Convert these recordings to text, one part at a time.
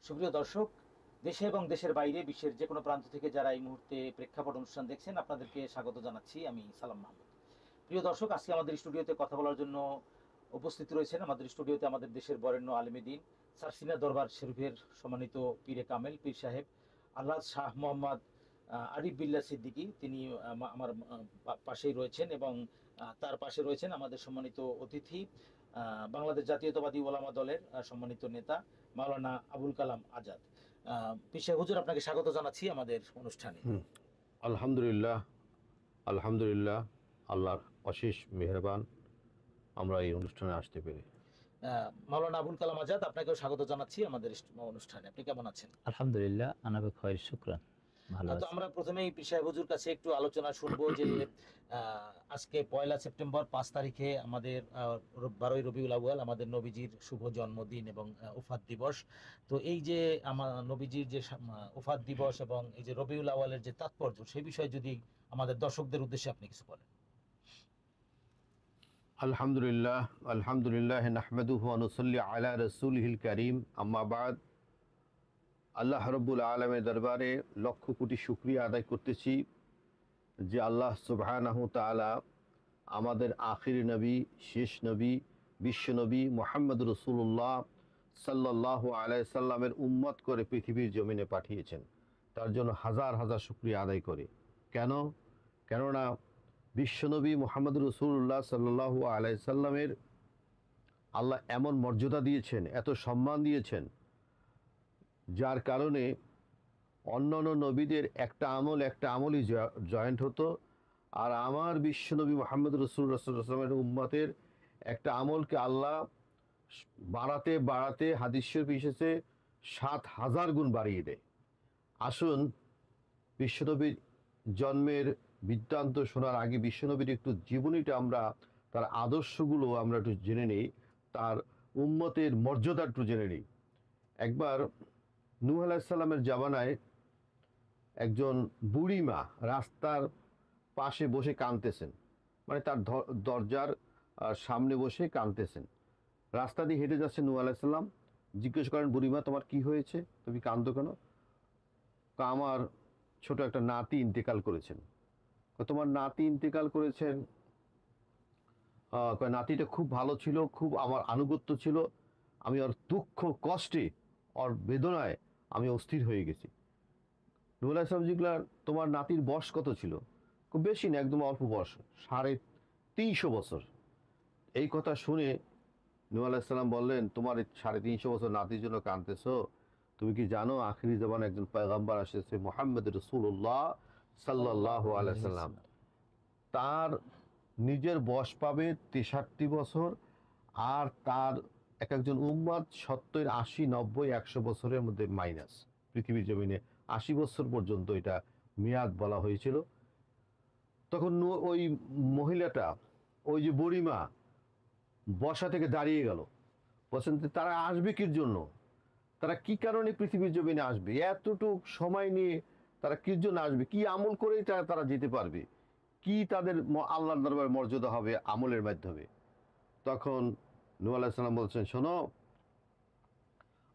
সুপ্রিয় দর্শক, দেশে এবং দেশের বাইরে বিশ্বের যে কোনো প্রান্ত থেকে যারা এই মুহূর্তে প্রেক্ষাপট অনুষ্ঠান দেখছেন, আপনাদেরকে স্বাগত জানাচ্ছি। আমি সালাম মাহমুদ। প্রিয় দর্শক, আজকে আমাদের স্টুডিওতে কথা বলার জন্য উপস্থিত রয়েছেন আমাদের স্টুডিওতে আমাদের দেশের বরেণ্য আলেমে দ্বীন সারসিনা দরবার শরীফের সম্মানিত পীরে কামেল পীর সাহেব আল্লাহ শাহ মোহাম্মদ আরিফ বিল্লাহ সিদ্দিকী। তিনি আমার পাশেই রয়েছেন এবং তার পাশে রয়েছেন আমাদের সম্মানিত অতিথি, বাংলাদেশ জাতীয়তাবাদী ওলামা দলের সম্মানিত নেতা মাওলানা আবুল কালাম আজাদ। পীর সাহেব হুজুর, আপনাকে স্বাগত জানাচ্ছি আমাদের অনুষ্ঠানে। আলহামদুলিল্লাহ, আলহামদুলিল্লাহ, আল্লাহর অশেষ মেহেরবান আমরা এই অনুষ্ঠানে আসতে পেরে। মাওলানা আবুল কালাম আজাদ, আপনাকেও স্বাগত জানাচ্ছি আমাদের অনুষ্ঠানে। আপনি কেমন আছেন? আলহামদুলিল্লাহ, আনা বিখৈর, শুকরান, ভালো তো আছি। আমরা প্রথমেই পীর সাহেব হুজুর কাছে একটু আলোচনা শুনবো যে আজকে 1 সেপ্টেম্বর 5 তারিখে আমাদের 12ই রবিউল আউয়াল আমাদের নবীজির শুভ জন্মদিন এবং ওফাত দিবস। তো এই যে আমার নবীজির যে ওফাত দিবস এবং এই যে রবিউল আউয়ালের যে তাৎপর্য, সেই বিষয়ে যদি আমাদের দর্শকদের উদ্দেশ্যে আপনি কিছু বলেন। আলহামদুলিল্লাহ, আলহামদুলিল্লাহ, নাহমাদুহু ওয়া নুসাল্লি আলা রাসূলিহিল কারীম, আম্মা বাদ। আল্লাহ রাব্বুল আলামিনের দরবারে লক্ষ কোটি শুকরিয়া আদায় করতেছি যে আল্লাহ সুবহানাহু তাআলা আমাদের আখির নবী, শেষ নবী, বিশ্ব নবী মুহাম্মদ রাসূলুল্লাহ সাল্লাল্লাহু আলাইহি সাল্লামের উম্মত করে পৃথিবীর জমিনে পাঠিয়েছেন। তার জন্য হাজার হাজার শুকরিয়া আদায় করে। কেননা বিশ্বনবী মুহাম্মদ রাসূলুল্লাহ সাল্লাল্লাহু আলাইহি সাল্লামের আল্লাহ এমন মর্যাদা দিয়েছেন, এত সম্মান দিয়েছেন, যার কারণে অন্যান্য নবীদের একটা আমলই জয়েন্ট হতো, আর আমার বিশ্বনবী মুহাম্মদ রাসূলুল্লাহ সাল্লাল্লাহু আলাইহি সাল্লামের উম্মতের একটা আমলকে আল্লাহ বাড়াতে বাড়াতে হাদিস শরীফে এসেছে 7,000 গুণ বাড়িয়ে দেয়। আসুন বিশ্বনবীর জন্মের বৃত্তান্ত শোনার আগে বিশ্বনবীর একটু জীবনীটা আমরা, তার আদর্শগুলো আমরা একটু জেনে নিই, তার উম্মতের মর্যাদা একটু জেনে নিই। একবার নূহ আলাইহিস সালামের জামানায় একজন বুড়িমা রাস্তার পাশে বসে কাঁদতেছেন, মানে তার দরজার সামনে বসে কাঁদতেছেন। রাস্তা দিয়ে হেঁটে যাচ্ছেন নূহ আলাইহিস সালাম। জিজ্ঞেস করেন, বুড়িমা তোমার কি হয়েছে, তুমি কাঁদো কেন? আমার ছোট একটা নাতি ইন্তেকাল করেছেন। তোমার নাতি ইন্তেকাল করেছেন? নাতিটা খুব ভালো ছিল, খুব আমার আনুগত্য ছিল, আমি ওর দুঃখ কষ্টে, ওর বেদনায় আমি অস্থির হয়ে গেছি। নূহ আলাইহিস সালাম জিজ্ঞাসা, তোমার নাতির বয়স কত ছিল? খুব বেশি না, একদম অল্প বয়স, 350 বছর। এই কথা শুনে নূহ আলাইহিস সালাম বললেন, তোমার 350 বছর নাতির জন্য কাঁদতেছো? তুমি কি জানো আখিরি জামানে একজন পয়গম্বর আসছে, মুহাম্মদ রাসূলুল্লাহ সাল্লাল্লাহু আলাইহি সাল্লাম, তার নিজের বয়স পাবে 63 বছর, আর তার একজন উম্মত 70, 80, 90, 100 বছরের মধ্যে মাইনাস। পৃথিবীর জমিনে 80 বছর পর্যন্ত এটা মেয়াদ বলা হয়েছিল। তখন ওই মহিলাটা, ওই যে বুড়িমা, বসা থেকে দাঁড়িয়ে গেল। বলছেন তারা আসবে কির জন্য, তারা কি কারণে পৃথিবীর জমিনে আসবে, এতটুক সময় নিয়ে তারা কির জন্য আসবে, কি আমল করেই তারা যেতে পারবে, কি তাদের আল্লাহর দরবারে মর্যাদা হবে আমলের মাধ্যমে। তখন নূহ আলাইহিস সালাম বলছেন, শোনো,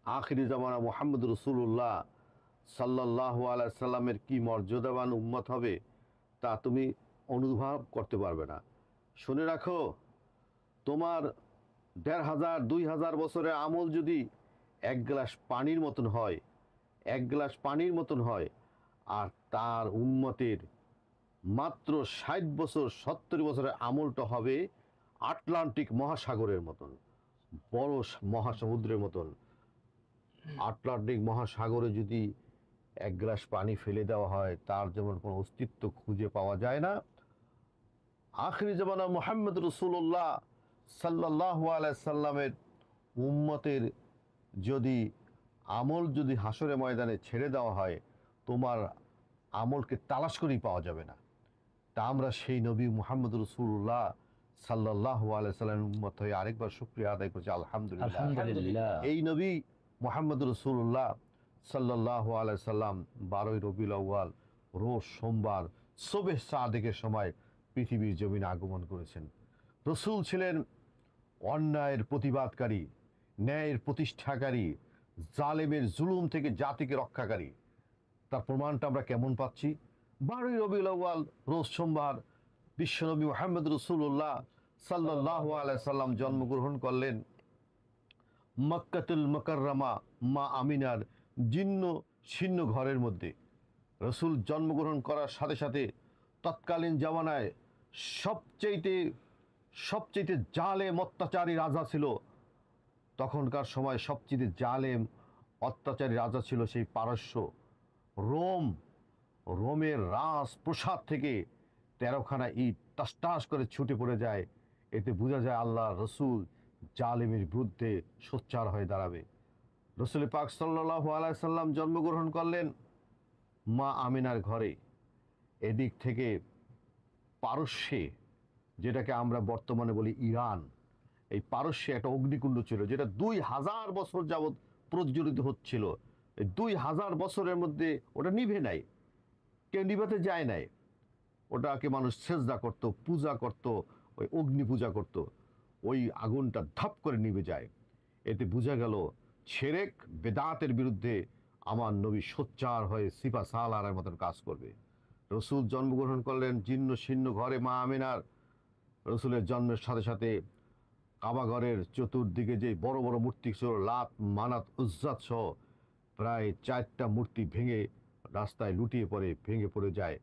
আখিরি জামানা মুহাম্মদ রাসূলুল্লাহ সাল্লাল্লাহু আলাইহি সাল্লামের কি মর্যাদাবান উম্মত হবে তা তুমি অনুভব করতে পারবে না। শুনে রাখো, তোমার 1,500, 2,000 বছরের আমল যদি 1 গ্লাস পানির মতন হয়, 1 গ্লাস পানির মতন হয়, আর তার উম্মতের মাত্র 60 বছর, 70 বছরের আমলটা হবে আটলান্টিক মহাসাগরের মতন, বড় মহাসমুদ্রের মতন। আটলান্টিক মহাসাগরে যদি 1 গ্লাস পানি ফেলে দেওয়া হয়, তার যেমন কোনো অস্তিত্ব খুঁজে পাওয়া যায় না, আখিরি জামানা মুহাম্মদ রাসূলুল্লাহ সাল্লাল্লাহু আলাইহি সাল্লামের উম্মতের যদি আমল যদি হাসরে ময়দানে ছেড়ে দেওয়া হয়, তোমার আমলকে তালাশ করেই পাওয়া যাবে না। তা আমরা সেই নবী মুহাম্মদ রাসূলুল্লাহ সাল্লাল্লাহু আলাইহি সাল্লামের উম্মত হয়ে আরেকবার শুকরিয়া আদায় করছি, আলহামদুলিল্লাহ। আলহামদুলিল্লাহ। এই নবী মুহাম্মদ রাসূলুল্লাহ সাল্লাল্লাহু আলাইহি সাল্লাম 12ই রবিউল আউয়াল রোজ সোমবার সুবহ সাদেকের সময় পৃথিবীর জমিনে আগমন করেছেন। রসূল ছিলেন অন্যায়ের প্রতিবাদকারী, ন্যায়ের প্রতিষ্ঠাকারী, জালেমের জুলুম থেকে জাতিকে রক্ষাকারী। তার প্রমাণটা আমরা কেমন পাচ্ছি? 12ই রবিউল আউয়াল রোজ সোমবার বিশ্বনবী মুহাম্মদ রাসূলুল্লাহ সাল্লাল্লাহু আলাইহি সাল্লাম জন্মগ্রহণ করলেন মক্কাতুল মুকাররমা মা আমিনার জীর্ণ শীর্ণ ঘরের মধ্যে। রসুল জন্মগ্রহণ করার সাথে সাথে তৎকালীন জামানায় সবচেয়ে সবচেয়ে জালেম অত্যাচারী রাজা ছিল, তখনকার সময় সবচেয়ে জালেম অত্যাচারী রাজা ছিল সেই পারস্য রোম। রোমের রাজপ্রাসাদ থেকে 13খানা ইট টাস টাস করে ছুটে পড়ে যায়। এতে বোঝা যায় আল্লাহ রসুল জালেমের বিরুদ্ধে সোচ্চার হয়ে দাঁড়াবে। রসুল পাক সাল্লাল্লাহু আলাইহি সাল্লাম জন্মগ্রহণ করলেন মা আমিনার ঘরে। এদিক থেকে পারস্যে, যেটাকে আমরা বর্তমানে বলি ইরান, এই পারস্যে একটা অগ্নিকুণ্ড ছিল যেটা 2000 বছর যাবৎ প্রজ্বলিত হচ্ছিল। এই 2000 বছরের মধ্যে ওটা নিভে নাই, কেউ নিভাতে যায় নাই। ওটাকে মানুষ সেজদা করত, পূজা করত, ওই অগ্নি পূজা করত। ওই আগুনটা ধাপ করে নিভে যায়। এতে বোঝা গেল শেরেক বেদাতের বিরুদ্ধে আমার নবী সোচ্চার হয়ে সিপা সালারের মতন কাজ করবে। রসুল জন্মগ্রহণ করলেন জীর্ণ শীর্ণ ঘরে মা আমিনার। রসুলের জন্মের সাথে সাথে কাবাঘরের চতুর্দিকে যে বড় বড় মূর্তি ছিল, লাত মানাত উজ্জাত সহ প্রায় 4টা মূর্তি ভেঙে রাস্তায় লুটিয়ে পড়ে, ভেঙে পড়ে যায়।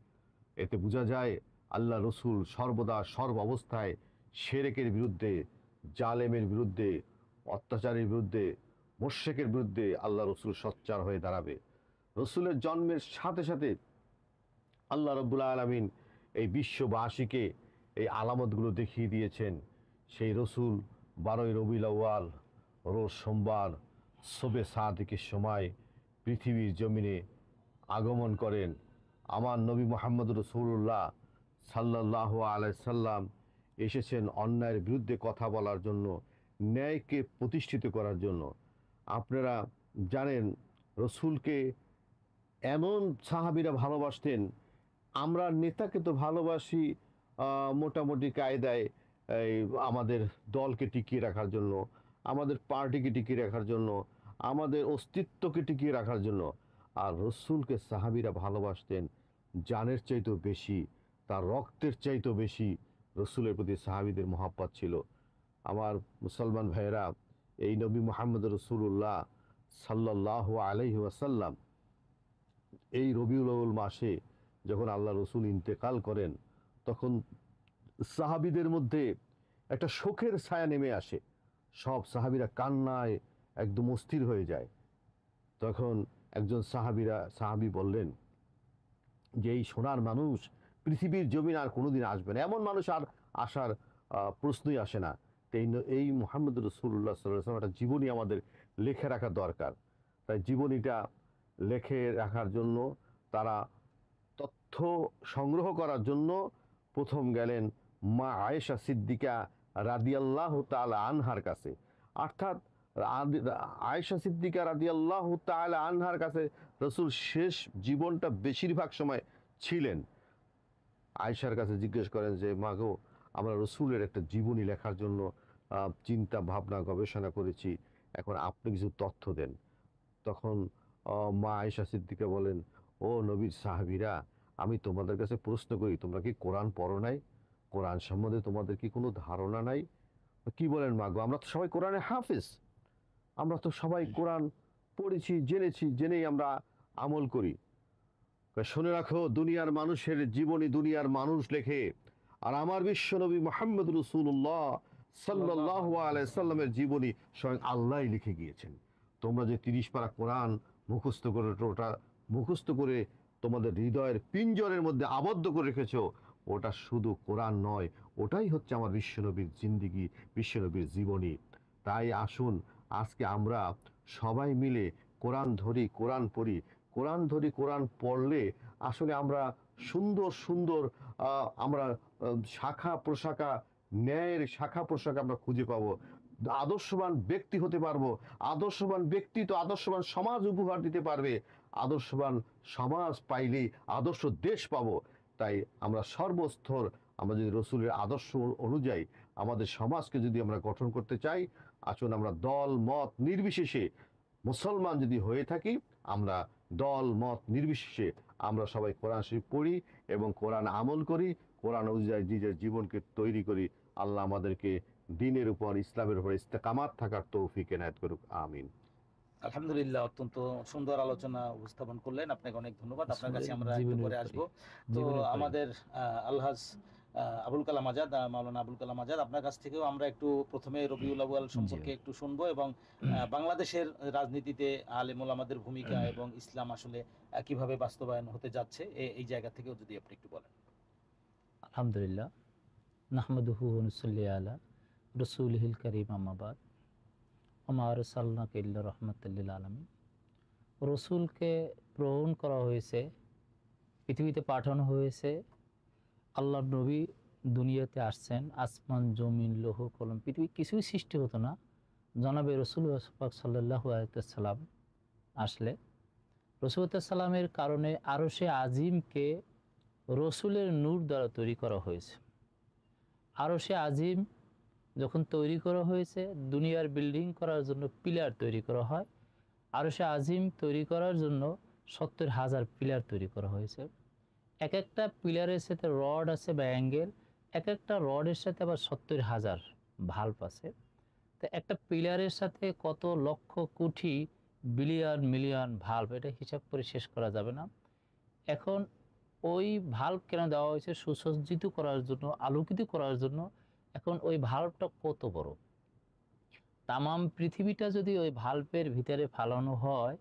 এতে বোঝা যায় আল্লাহ রসুল সর্বদা সর্ব অবস্থায় শেরেকের বিরুদ্ধে, জালেমের বিরুদ্ধে, অত্যাচারের বিরুদ্ধে, মুশরিকের বিরুদ্ধে আল্লাহ রসুল সোচ্চার হয়ে দাঁড়াবে। রসুলের জন্মের সাথে সাথে আল্লাহ রাব্বুল আলামিন এই বিশ্ববাসীকে এই আলামতগুলো দেখিয়ে দিয়েছেন। সেই রসুল 12ই রবিউল আউয়াল রোজ সোমবার শবে সাদিকের সময় পৃথিবীর জমিনে আগমন করেন। আমার নবী মুহাম্মদ রাসূলুল্লাহ সাল্লাল্লাহু আলাইহি সাল্লাম এসেছেন অন্যায়ের বিরুদ্ধে কথা বলার জন্য, ন্যায়কে প্রতিষ্ঠিত করার জন্য। আপনারা জানেন রসুলকে এমন সাহাবীরা ভালোবাসতেন। আমরা নেতাকে তো ভালোবাসি মোটামুটি কায়দায়, এই আমাদের দলকে টিকিয়ে রাখার জন্য, আমাদের পার্টিকে টিকিয়ে রাখার জন্য, আমাদের অস্তিত্বকে টিকিয়ে রাখার জন্য। আর রসুলকে সাহাবীরা ভালোবাসতেন জানের চাইতেও বেশি, তার রক্তের চাইতেও বেশি রসুলের প্রতি সাহাবীদের মহব্বত ছিল। আমার মুসলমান ভাইয়েরা, এই নবী মুহাম্মদ রাসূলুল্লাহ সাল্লাল্লাহু আলাইহি ওয়াসাল্লাম এই রবিউল আউয়াল মাসে যখন আল্লাহ রসুল ইন্তেকাল করেন, তখন সাহাবীদের মধ্যে একটা শোকের ছায়া নেমে আসে। সব সাহাবীরা কান্নায় একদম অস্থির হয়ে যায়। তখন একজন সাহাবী বললেন যে এই সোনার মানুষ পৃথিবীর জমিন আর কোনোদিন আসবে না, এমন মানুষ আর আসার প্রশ্নই আসে না। এই মুহাম্মদ রাসূলুল্লাহ সাল্লাল্লাহু আলাইহি ওয়াসাল্লাম একটা জীবনী আমাদের লিখে রাখা দরকার। তাই জীবনীটা লিখে রাখার জন্য, তারা তথ্য সংগ্রহ করার জন্য প্রথম গেলেন মা আয়েশা সিদ্দিকা রাদিয়াল্লাহু তাআলা আনহার কাছে। অর্থাৎ আয়েশা সিদ্দিকা রাদিয়াল্লাহু তাআলা আনহার কাছে রসুল শেষ জীবনটা বেশিরভাগ সময় ছিলেন। আয়েশার কাছে জিজ্ঞেস করেন যে মা গো, আমরা রসুলের একটা জীবনী লেখার জন্য চিন্তা ভাবনা গবেষণা করেছি, এখন আপনি কিছু তথ্য দেন। তখন মা আয়েশা সিদ্দিকা বলেন, ও নবীর সাহাবীরা, আমি তোমাদের কাছে প্রশ্ন করি, তোমরা কি কোরআন পড়ো নাই? কোরআন সম্বন্ধে তোমাদের কি কোনো ধারণা নাই? কি বলেন মা গো, আমরা তো সবাই কোরআনে হাফেজ, আমরা তো সবাই কোরআন পড়েছি, জেনেই আমরা আমল করি। শুনে রাখো, দুনিয়ার মানুষের জীবনী দুনিয়ার মানুষ লেখে, আর আমার বিশ্বনবী মুহাম্মদ রাসূলুল্লাহ সাল্লাল্লাহু আলাইহি সাল্লামের জীবনী স্বয়ং আল্লাহই লিখে গিয়েছেন। তোমরা যে 30 পারা কোরআন মুখস্থ করে, ওটা মুখস্থ করে তোমাদের হৃদয়ের পিঞ্জরের মধ্যে আবদ্ধ করে রেখেছো, ওটা শুধু কোরআন নয়, ওটাই হচ্ছে আমার বিশ্বনবীর জিন্দিগি, বিশ্বনবীর জীবনী। তাই আসুন আজকে আমরা সবাই মিলে কোরআন ধরি, কোরআন পড়ি। কোরআন ধরি, কোরআন পড়লে আসলে আমরা সুন্দর সুন্দর আমরা শাখা প্রশাখা, ন্যায়ের শাখা প্রশাখা আমরা খুঁজে পাবো। আদর্শবান ব্যক্তি হতে পারবো। আদর্শবান ব্যক্তি তো আদর্শবান সমাজ উপহার দিতে পারবে। আদর্শবান সমাজ পাইলেই আদর্শ দেশ পাবো। তাই আমরা সর্বস্তর, আমরা যদি রসুলের আদর্শ অনুযায়ী আমাদের সমাজকে যদি আমরা গঠন করতে চাই, আসুন আমরা দল মত নির্বিশেষে মুসলমান যদি হয়ে থাকি, আমরা দল মত নির্বিশেষে আমরা সবাই কোরআন শরীফ পড়ি এবং কোরআন আমল করি, কোরআন অনুযায়ী নিজের জীবনকে তৈরি করি। আল্লাহ আমাদেরকে দিনের উপর, ইসলামের উপর ইস্তেকামাত থাকার তৌফিক এনায়েত করুক, আমিন। আলহামদুলিল্লাহ, অত্যন্ত সুন্দর আলোচনা উপস্থাপন করলেন, আপনাকে অনেক ধন্যবাদ। আপনার কাছে আমরা একটু জীবনের পরে উপরে, আসবো। তো জীবনের উপরে। আমাদের আলহাজ আবুল কালাম আজাদ, মাওলানা আবুল কালাম আজাদ, আপনার কাছ থেকেও আমরা একটু প্রথমে রবিউল আউয়াল সম্পর্কে একটু শুনবো এবং বাংলাদেশের রাজনীতিতে আলেম ওলামাদের ভূমিকা এবং ইসলাম আসলে কিভাবে বাস্তবায়ন হতে যাচ্ছে এই জায়গা থেকেও যদি আপনি একটু বলেন। আলহামদুলিল্লাহ, নাহমাদুহু ওয়া নুসাল্লি আলা রাসূলিহিল কারীম, আম্মা বাদ। ওমা আরসালনাকা ইল্লা রাহমাতাল লিল আলামিন। রসুলকে প্রেরণ করা হয়েছে, পৃথিবীতে পাঠানো হয়েছে। আল্লাহর নবী দুনিয়াতে আসছেন, আসমান জমিন লৌহ কলম পৃথিবী কিছুই সৃষ্টি হতো না, জনাবে রসুল পাক সাল্লাল্লাহু আলাইহি ওয়াসাল্লাম আসলে রসুল সাল্লামের কারণে আরশে আজিমকে রসুলের নূর দ্বারা তৈরি করা হয়েছে। আরশে আজিম যখন তৈরি করা হয়েছে, দুনিয়ার বিল্ডিং করার জন্য পিলার তৈরি করা হয়। আরশে আজিম তৈরি করার জন্য 70,000 পিলার তৈরি করা হয়েছে। এক একটা পিলারের সাথে রড আছে বা অ্যাঙ্গেল, এক একটা রডের সাথে আবার 70,000 ভাল্ব আছে। তো একটা পিলারের সাথে কত lakh crore billion million valve, এটা হিসাব করে শেষ করা যাবে না। এখন ওই ভাল্ব কেন দেওয়া হয়েছে? সুসজ্জিত করার জন্য, আলোকিত করার জন্য। এখন ওই ভাল্বটা কত বড়, তামাম পৃথিবীটা যদি ওই ভাল্বের ভিতরে ফালানো হয়,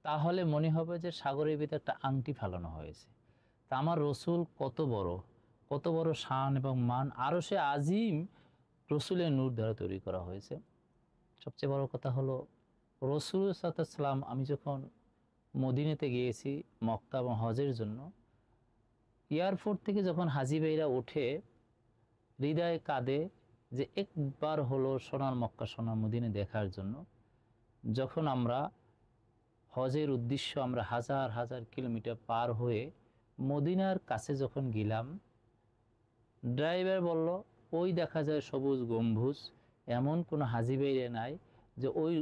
তাহলে মনে হবে যে সাগরের ভিতরে একটা আংটি ফালানো হয়েছে। তা আমার রসুল কত বড়, কত বড় শান এবং মান! আরশে আজিম রসুলের নূর দ্বারা তৈরি করা হয়েছে। সবচেয়ে বড় কথা হলো, রসুল সাল্লাল্লাহু আলাইহি ওয়াসাল্লাম, আমি যখন মদিনাতে গিয়েছি মক্কা এবং হজের জন্য, এয়ারপোর্ট থেকে যখন হাজি ভাইরা ওঠে, হৃদয়ে কাঁদে যে একবার হলো সোনার মক্কা, সোনার মদিনা দেখার জন্য। যখন আমরা হজের উদ্দেশ্য, আমরা হাজার হাজার কিলোমিটার পার হয়ে মদিনার কাছে যখন গেলাম, ড্রাইভার বলল, ওই দেখা যায় সবুজ গম্বুজ। এমন কোনো হাজি বাইরে নাই যে ওই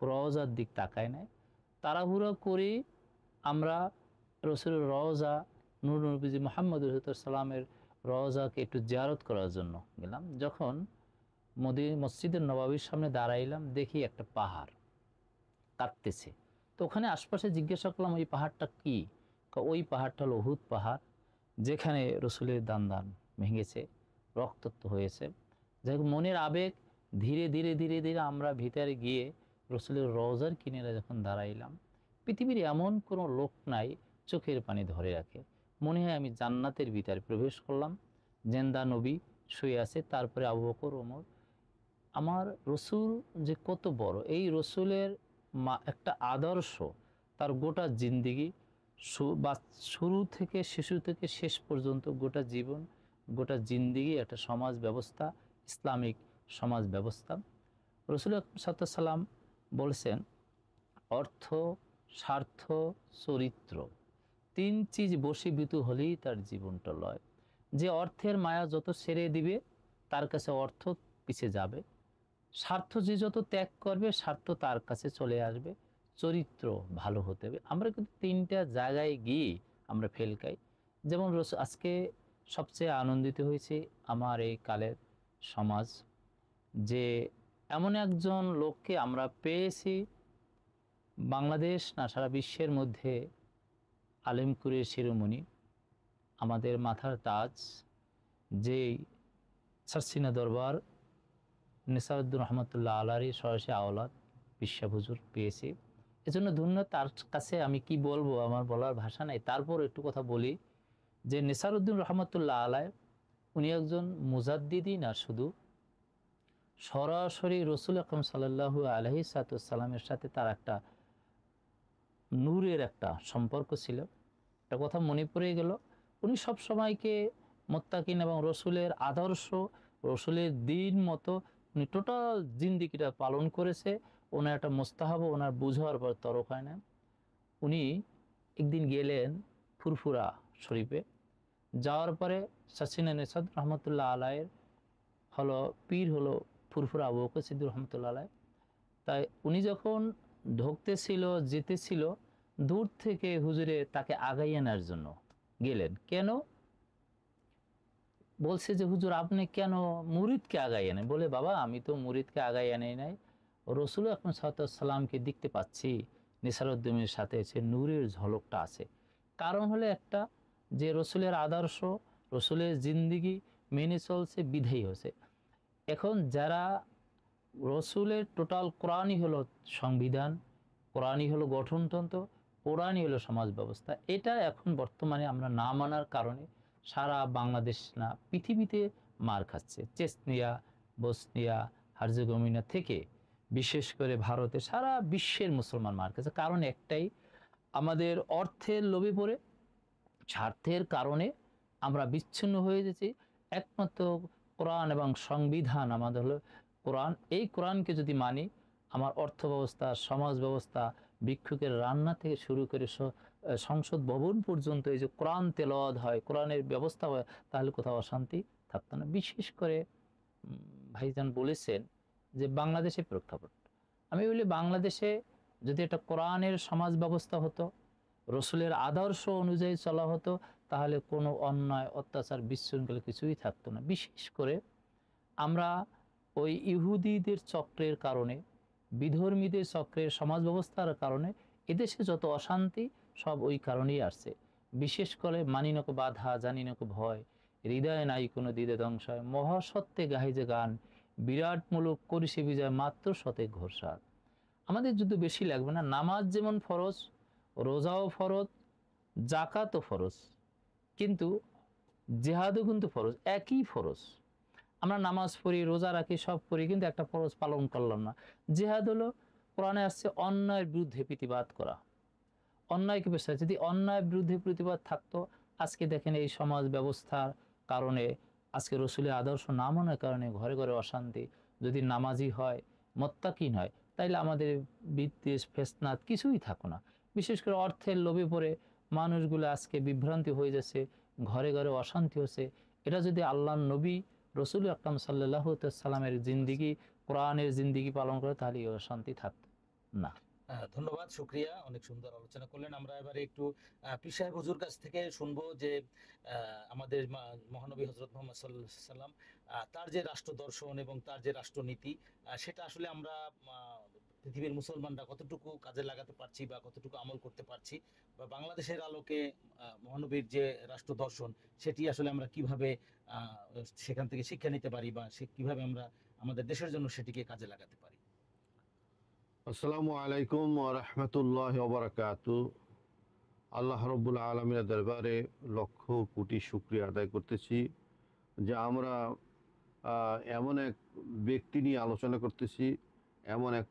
রওজার দিক তাকায় নাই। তাড়াহুড়ো করে আমরা রসুলের রওজা, নূর নবীজি মুহাম্মদ সাল্লামের রওজাকে একটু জিয়ারত করার জন্য গেলাম। যখন মসজিদের নববীর সামনে দাঁড়াইলাম, দেখি একটা পাহাড় কাঁপতেছে। তো ওখানে আশপাশে জিজ্ঞাসা করলাম, ওই পাহাড়টা কি? ওই পাহাড়টা হলো উহুদ পাহাড়, যেখানে রসুলের দান ভেঙেছে, রক্তাক্ত হয়েছে। যাই হোক, মনের আবেগ, ধীরে ধীরে ধীরে ধীরে আমরা ভিতরে গিয়ে রসুলের রওজার কিনারে যখন দাঁড়াইলাম, পৃথিবীর এমন কোনো লোক নাই চোখের পানি ধরে রাখে। মনে হয় আমি জান্নাতের ভিতরে প্রবেশ করলাম। জেন্দা নবী শুয়ে আছে, তারপরে আবু বকর, ওমর। আমার রসুল যে কত বড়, এই রসুলের একটা আদর্শ, তার গোটা জিন্দিগি, শুরু থেকে শিশু থেকে শেষ পর্যন্ত গোটা জীবন, গোটা জিন্দিগি একটা সমাজ ব্যবস্থা, ইসলামিক সমাজ ব্যবস্থা। রসুল সাল্লাম বলছেন, অর্থ, স্বার্থ, চরিত্র, 3 চিজ বশীভূত হলেই তার জীবনটা লয়। যে অর্থের মায়া যত ছেড়ে দিবে, তার কাছে অর্থ পিছে যাবে। স্বার্থ যে যত ত্যাগ করবে, স্বার্থ তার কাছে চলে আসবে। চরিত্র ভালো হতে হবে। আমরা কিন্তু 3টা জায়গায় গিয়ে আমরা ফেল খাই। যেমন আজকে সবচেয়ে আনন্দিত হয়েছে আমার এই কালের সমাজ, যে এমন একজন লোককে আমরা পেয়েছি, বাংলাদেশ না সারা বিশ্বের মধ্যে আলেমকুরের শিরোমণি, আমাদের মাথার তাজ, যেই সারসিনা দরবার নেসারউদ্দিন রহমতুল্লাহ আলারই সরাসরি আওলাদ বিশ্বাস হুজুর পেয়েছি। এজন্য ধন্য তার কাছে। আমি কি বলবো, আমার বলার ভাষা নাই। তারপর একটু কথা বলি যে নেসারউদ্দিন রহমতুল্লাহ আলাই, উনি একজন মুজাদ্দিদি না শুধু, সরাসরি রসুল আকরাম সাল্লাল্লাহু আলাইহি সাল্লামের সাথে তার একটা নূরের একটা সম্পর্ক ছিল। একটা কথা মনে পড়ে গেল, উনি সব সময়কে মুত্তাকিন এবং রসুলের আদর্শ, রসুলের দিন মতো উনি টোটাল জিন্দিগিটা পালন করেছে। ওনার একটা মোস্তাহাব ওনার বুঝার পর তরক হয় না। উনি একদিন গেলেন ফুরফুরা শরীফে, যাওয়ার পরে সাসিনা নেসাদ রহমতুল্লাহ আলাইয়ের হলো পীর হলো ফুরফুরা আবু বকর সিদ্দিক রহমতুল্লাহ আলাই। তাই উনি যখন ঢুকতেছিল, যেতেছিল, দূর থেকে হুজুরে তাকে আগাই আনার জন্য গেলেন। কেন? বলছে যে হুজুর আপনি কেন মুরিদকে আগাই আনেন? বলে বাবা আমি তো মুরিদকে আগাই আনি নাই, রসুল আকরাম সাল্লাল্লাহু আলাইহি সাল্লামকে দেখতে পাচ্ছি, নিসারুদ্দিনের সাথে সে নূরের ঝলকটা আছে। কারণ হলো একটা, যে রসুলের আদর্শ, রসুলের জিন্দিগি মেনে চলছে, বিধেয় হয়েছে। এখন যারা রসুলের টোটাল কোরআনই হলো সংবিধান, কোরআনই হলো গঠনতন্ত্র, কোরআনই হলো সমাজ ব্যবস্থা, এটা এখন বর্তমানে আমরা না মানার কারণে সারা বাংলাদেশ না পৃথিবীতে মার খাচ্ছে। চেচনিয়া, বসনিয়া, হার্জেগোভিনা থেকে বিশেষ করে ভারতে সারা বিশ্বের মুসলমান মার খাচ্ছে। কারণ একটাই, আমাদের অর্থের লোভে পড়ে, স্বার্থের কারণে আমরা বিচ্ছিন্ন হয়ে গেছি। একমাত্র কোরআন এবং সংবিধান আমাদের হলো কোরআন। এই কোরআনকে যদি মানি, আমার অর্থ ব্যবস্থা, সমাজ ব্যবস্থা, ভিক্ষুকের রান্না থেকে শুরু করে সংসদ ভবন পর্যন্ত এই যে কোরআন তেলাওয়াত হয়, কোরআনের ব্যবস্থা হয়, তাহলে কোথাও অশান্তি থাকতো না। বিশেষ করে ভাইজান বলেছেন যে বাংলাদেশের প্রেক্ষাপট, আমি বলি বাংলাদেশে যদি একটা কোরআনের সমাজ ব্যবস্থা হতো, রসুলের আদর্শ অনুযায়ী চলা হতো, তাহলে কোনো অন্যায়, অত্যাচার, বিশৃঙ্খলা কিছুই থাকতো না। বিশেষ করে আমরা ওই ইহুদিদের চক্রের কারণে, বিধর্মীদের চক্রের সমাজ ব্যবস্থার কারণে এদেশে যত অশান্তি সব ওই কারণেই আসছে। বিশেষ করে মানি নক বাধা, জানি নক ভয়, হৃদয়ে নাই কোনো দ্বিধা ধ্বংসয়, মহাসত্যে গাহে যে গান, বিরাট মুলুক করিসে বিজয়, মাত্র শতে ঘোষাত। আমাদের যুদ্ধ বেশি লাগবে না। নামাজ যেমন ফরজ, রোজাও ফরজ, জাকাতও ফরজ, কিন্তু জেহাদও কিন্তু ফরজ, একই ফরজ। আমরা নামাজ পড়ি, রোজা রাখি, সব করি, কিন্তু একটা ফরজ পালন করলাম না। জেহাদ হলো, কোরআনে আসছে অন্যায়ের বিরুদ্ধে প্রতিবাদ করা। অন্যায়কে পেশা, যদি অন্যায়ের বিরুদ্ধে প্রতিবাদ থাকতো, আজকে দেখেন এই সমাজ ব্যবস্থার কারণে, আজকে রসুলের আদর্শ না মানার কারণে ঘরে ঘরে অশান্তি। যদি নামাজি হয়, মোত্তাকিন হয়, তাইলে আমাদের বিদ্বেষ, ফেসনাদ কিছুই থাকো না। বিশেষ করে অর্থের লোভে পড়ে মানুষগুলো আজকে বিভ্রান্তি হয়ে যাচ্ছে, ঘরে ঘরে অশান্তি হচ্ছে। এটা যদি আল্লাহ নবী রসুল আকরাম সাল্লাল্লাহু সাল্লামের জিন্দিগি, কোরআনের জিন্দিগি পালন করে, তাহলে এই অশান্তি থাকতো না। ধন্যবাদ, শুক্রিয়া, অনেক সুন্দর আলোচনা করলেন। আমরা এবারে একটু পীর সাহেব হুজুর কাছ থেকে শুনবো যে আমাদের মহানবী হযরত মুহাম্মদ সাল্লাল্লাহু আলাইহি সাল্লাম, তার যে রাষ্ট্র দর্শন এবং তার যে রাষ্ট্রনীতি, সেটা আসলে আমরা পৃথিবীর মুসলমানরা কতটুকু কাজে লাগাতে পারছি বা কতটুকু আমল করতে পারছি, বা বাংলাদেশের আলোকে মহানবীর যে রাষ্ট্র দর্শন সেটি আসলে আমরা কিভাবে সেখান থেকে শিক্ষা নিতে পারি, বা সে কিভাবে আমরা আমাদের দেশের জন্য সেটিকে কাজে লাগাতে পারি। আসসালামু আলাইকুম ওয়া রাহমাতুল্লাহি ওয়া বারাকাতু। আল্লাহ রাব্বুল আলামিনের দরবারে লক্ষ কোটি শুকরিয়া আদায় করতেছি যে আমরা এমন এক ব্যক্তি নিয়ে আলোচনা করতেছি, এমন এক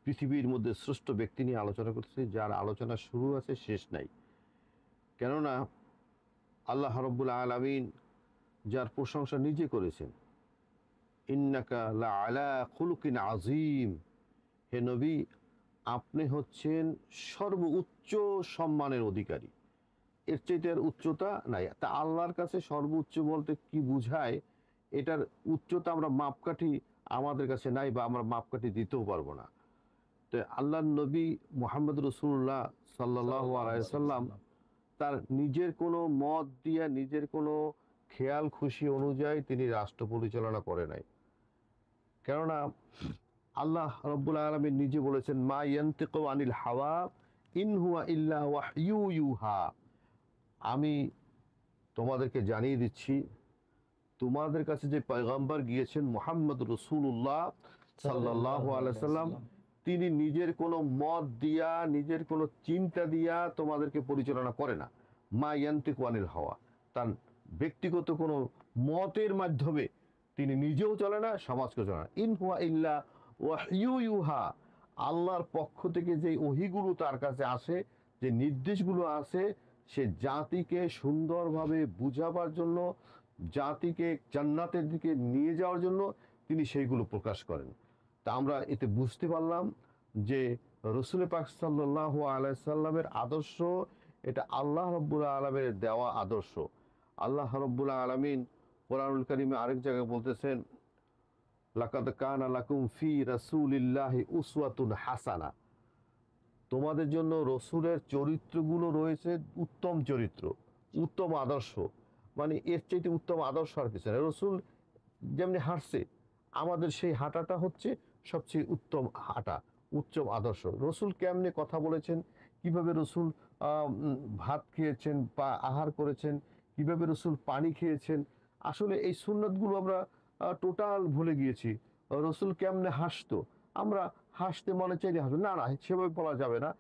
পৃথিবীর মধ্যে শ্রেষ্ঠ ব্যক্তি নিয়ে আলোচনা করতেছি যার আলোচনা শুরু আছে, শেষ নাই। কেননা আল্লাহ রাব্বুল আলামিন যার প্রশংসা নিজে করেছেন, ইন্নাকা লা আলা খুলুকিন আযীম, হে নবী আপনি হচ্ছেন সর্বোচ্চ সম্মানের অধিকারী। এর চাইতে আর উচ্চতা নাই। তা আল্লাহর কাছে সর্বোচ্চ বলতে কি বুঝায়, এটার উচ্চতা আমরা মাপকাঠি আমাদের কাছে নাই, বা আমরা মাপকাঠি দিতেও পারবো না। তো আল্লাহর নবী মুহাম্মদ রাসূলুল্লাহ সাল্লাল্লাহু আলাইহি সাল্লাম তার নিজের কোনো মত দিয়া, নিজের কোনো খেয়াল খুশি অনুযায়ী তিনি রাষ্ট্র পরিচালনা করে নাই। কেননা আল্লাহ রাব্বুল আলামিন নিজে বলেছেন, মা ইয়ানতিকু আনিল হাওয়া ইন হুয়া ইল্লা ওয়াহয়ু ইউহা। আমি তোমাদেরকে জানিয়ে দিচ্ছি, তোমাদের কাছে যে পয়গম্বর গিয়েছেন মুহাম্মদ রাসূলুল্লাহ সাল্লাল্লাহু আলাইহি সাল্লাম, তিনি নিজের কোনো মত দিয়া, নিজের কোনো চিন্তা দিয়া তোমাদেরকে পরিচালনা করে না। মা ইয়ানতিকু আনিল হাওয়া, তার ব্যক্তিগত কোনো মতের মাধ্যমে তিনি নিজেও চলে না, সমাজকে চলে না। ইন হুয়া ইল্লা ওয়াহয়ু ইউহা, আল্লাহর পক্ষ থেকে যে ওহীগুলো তার কাছে আসে, যে নির্দেশগুলো আসে, সে জাতিকে সুন্দরভাবে বুঝাবার জন্য, জাতিকে জান্নাতের দিকে নিয়ে যাওয়ার জন্য তিনি সেইগুলো প্রকাশ করেন। তা আমরা এতে বুঝতে পারলাম যে রসুল পাক সাল্লাল্লাহু আলাইহি সাল্লামের আদর্শ, এটা আল্লাহ রাব্বুল আলামিনের দেওয়া আদর্শ। আল্লাহ রাব্বুল আলামিন কোরআনুল কারীমে আরেক জায়গায় বলতেছেন, লাকাদ কানা লাকুম ফি রাসূলিল্লাহি উসওয়াতুন হাসানা, তোমাদের জন্য রসুলের চরিত্রগুলো রয়েছে উত্তম চরিত্র, উত্তম আদর্শ। মানে এর চাইতে উত্তম আদর্শ আর কিছু না। রসুল যেমনি হাঁটছে, আমাদের সেই হাঁটাটা হচ্ছে সবচেয়ে উত্তম হাঁটা, উত্তম আদর্শ। রসুল কেমনে কথা বলেছেন, কিভাবে রসুল ভাত খেয়েছেন বা আহার করেছেন, কিভাবে রসুল পানি খেয়েছেন, আসলে এই সুন্নতগুলো আমরা টোটাল ভুলে গিয়েছি। রসুল কেমনে হাসতো, আমরা হাসতে মনে চাইলে হাসবো না, না সেভাবে বলা যাবে না।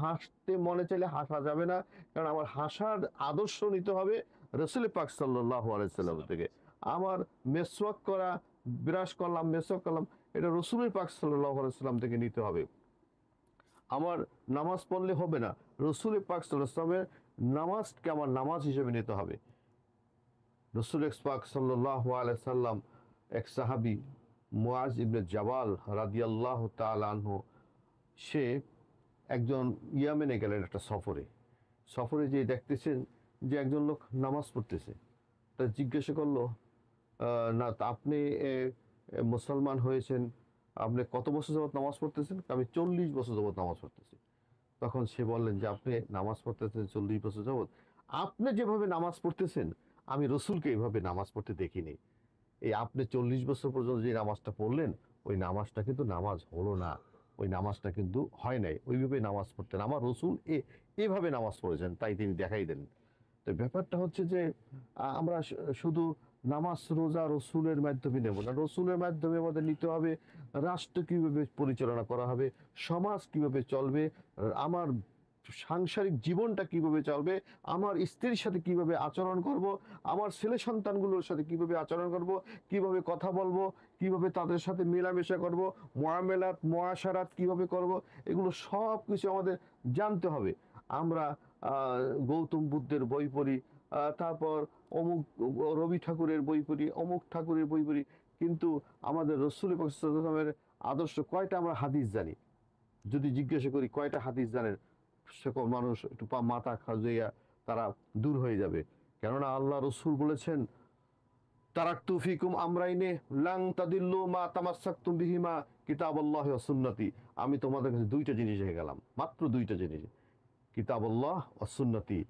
হাসতে মনে চাইলে হাসা যাবে না, কারণ আমার হাসার আদর্শ নিতে হবে রসুল পাক সাল্লাল্লাহু আলাইহি সাল্লাম থেকে। আমার মেসওয়াক করা, বিরাস করলাম, মেসওয়াক করলাম, এটা রসুলের পাক সাল্লাল্লাহু আলাইহি সাল্লাম থেকে নিতে হবে। আমার নামাজ পড়লে হবে না, রসুলের পাক সাল্লাল্লাহু আলাইহি সাল্লামের নামাজকে আমার নামাজ হিসেবে নিতে হবে। রসুল পাক সাল্লাল্লাহু আলাইহি সাল্লাম, এক সাহাবী মুআজ ইবনে জাবাল রাদিয়াল্লাহু তাআলা আনহু, সে একজন ইয়ামেনে গেলেন একটা সফরে যে দেখতেছেন যে একজন লোক নামাজ পড়তেছে। তা জিজ্ঞাসা করলো, না তা আপনি মুসলমান হয়েছেন, আপনি কত বছর যাবত নামাজ পড়তেছেন? আমি 40 বছর যাবত নামাজ পড়তেছি। তখন সে বললেন যে আপনি নামাজ পড়তেছেন 40 বছর যাবত, আপনি যেভাবে নামাজ পড়তেছেন আমি রসুলকে এইভাবে নামাজ পড়তে দেখিনি। এই আপনি 40 বছর পর্যন্ত যে নামাজটা পড়লেন, ওই নামাজটা কিন্তু নামাজ হলো না, ওই নামাজটা কিন্তু হয় নাই। ওইভাবে নামাজ পড়তেন, আমার রসুল এভাবে নামাজ পড়েছেন, তাই তিনি দেখাই দেন। তো ব্যাপারটা হচ্ছে যে আমরা শুধু নামাজ রোজা রসুলের মাধ্যমে নেব না, রসুলের মাধ্যমে আমাদের নিতে হবে রাষ্ট্র কিভাবে পরিচালনা করা হবে, সমাজ কিভাবে চলবে, আমার সাংসারিক জীবনটা কিভাবে চলবে, আমার স্ত্রীর সাথে কিভাবে আচরণ করব, আমার ছেলে সন্তানগুলোর সাথে কিভাবে আচরণ করব, কিভাবে কথা বলবো, কিভাবে তাদের সাথে মেলামেশা করব, মুআমেলাত মুআশারাত কিভাবে করব, এগুলো সব কিছু আমাদের জানতে হবে। আমরা গৌতম বুদ্ধের বই পড়ি, তারপর অমুক রবি ঠাকুরের বই পড়ি, অমুক ঠাকুরের বই পড়ি, কিন্তু আমাদের রসুল পাক সাল্লাল্লাহু আলাইহি ওয়াসাল্লামের আদর্শ কয়টা আমরা হাদিস জানি? যদি জিজ্ঞাসা করি কয়টা হাদিস জানেন, সকল মানুষ একটু মাথা খাজুইয়া তারা দূর হয়ে যাবে। কেননা আল্লাহ রসুল বলেছেন, তারাকতু ফিকুম আমরাইনে লাং তাদিল্লু মা তামাসসাকতুম বিহিমা কিতাবুল্লাহি ওয়া সুন্নতি। আমি তোমাদের কাছে দুইটা জিনিস রেখে গেলাম, মাত্র দুইটা জিনিস, কিতাবুল্লাহ ওয়া সুন্নতি,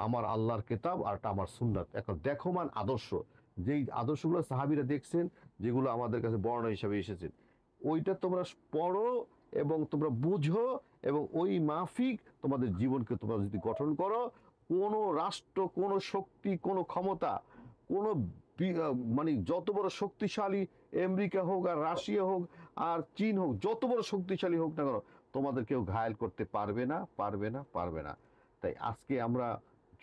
আমার আল্লাহর কিতাব আর আমার সুন্নাত। এখন দেখমান আদর্শ, যেই আদর্শগুলো সাহাবীরা দেখছেন, যেগুলো আমাদের কাছে বর্ণনা হিসাবে এসেছেন, ওইটা তোমরা পড়ো এবং তোমরা বুঝো, এবং ওই মাফিক তোমাদের জীবনকে তোমরা যদি গঠন করো, কোনো রাষ্ট্র, কোনো শক্তি, কোনো ক্ষমতা, কোনো মানে যত বড় শক্তিশালী আমেরিকা হোক আর রাশিয়া হোক আর চীন হোক, যত বড় শক্তিশালী হোক না কেন, তোমাদের কেউ ঘায়েল করতে পারবে না, পারবে না, পারবে না। তাই আজকে আমরা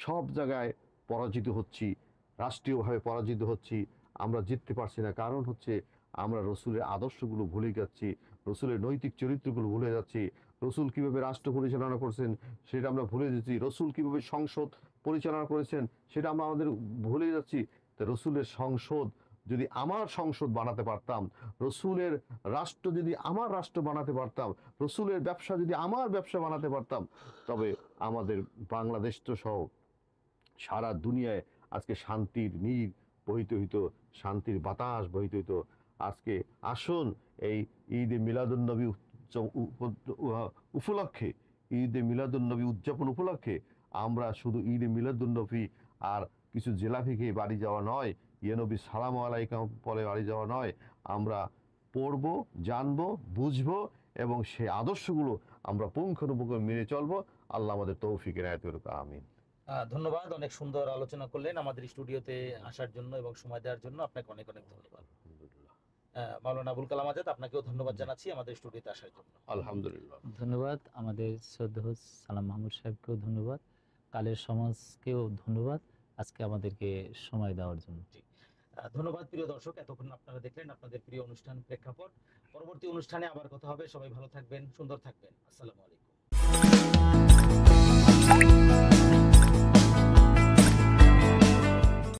সব জায়গায় পরাজিত হচ্ছি, রাষ্ট্রীয়ভাবে পরাজিত হচ্ছি, আমরা জিততে পারছি না। কারণ হচ্ছে আমরা রসুলের আদর্শগুলো ভুলে যাচ্ছি, রসুলের নৈতিক চরিত্রগুলো ভুলে যাচ্ছি, রসুল কিভাবে রাষ্ট্র পরিচালনা করছেন সেটা আমরা ভুলে যাচ্ছি, রসুল কিভাবে সংসদ পরিচালনা করেছেন সেটা আমরা আমাদের ভুলে যাচ্ছি। তো রসুলের সংসদ যদি আমার সংসদ বানাতে পারতাম, রসুলের রাষ্ট্র যদি আমার রাষ্ট্র বানাতে পারতাম, রসুলের ব্যবসা যদি আমার ব্যবসা বানাতে পারতাম, তবে আমাদের বাংলাদেশ তো সহ সারা দুনিয়ায় আজকে শান্তির নীড় বহিত হইতো, শান্তির বাতাস বহিত হইতো। আজকে আসুন এই ঈদে মিলাদুন্নবী উপলক্ষে, ঈদে মিলাদুন্নবী উদযাপন উপলক্ষে আমরা শুধু ঈদে মিলাদুন্নবী আর কিছু জেলাপি খেয়ে বাড়ি যাওয়া নয়, ইয়ে সালাম আলাইকুম বলে বাড়ি যাওয়া নয়, আমরা পড়বো, জানবো, বুঝবো এবং সেই আদর্শগুলো আমরা পুঙ্খানুপুঙ্খ মেনে চলবো। আল্লাহ আমাদের তৌফিক এনায়েত করুক, আমিন। ধন্যবাদ, অনেক সুন্দর আলোচনা করলেন। আমাদের স্টুডিওতে আসার জন্য এবং সময় দেওয়ার জন্য আপনাকে অনেক অনেক ধন্যবাদ। আলহামদুলিল্লাহ। মাওলানা আবুল কালাম আজাদ, আপনাকেও ধন্যবাদ জানাচ্ছি আমাদের স্টুডিওতে আসার জন্য। আলহামদুলিল্লাহ। ধন্যবাদ আমাদের শ্রদ্ধেয় সালাম মাহমুদ সাহেবকেও ধন্যবাদ, কালের সমাজকেও ধন্যবাদ আজকে আমাদেরকে সময় দেওয়ার জন্য। ধন্যবাদ প্রিয় দর্শক, এতক্ষণ আপনারা দেখলেন আপনাদের প্রিয় অনুষ্ঠান প্রেক্ষাপট। পরবর্তী অনুষ্ঠানে আবার কথা হবে। সবাই ভালো থাকবেন, সুন্দর থাকবেন। আসসালামু আলাইকুম।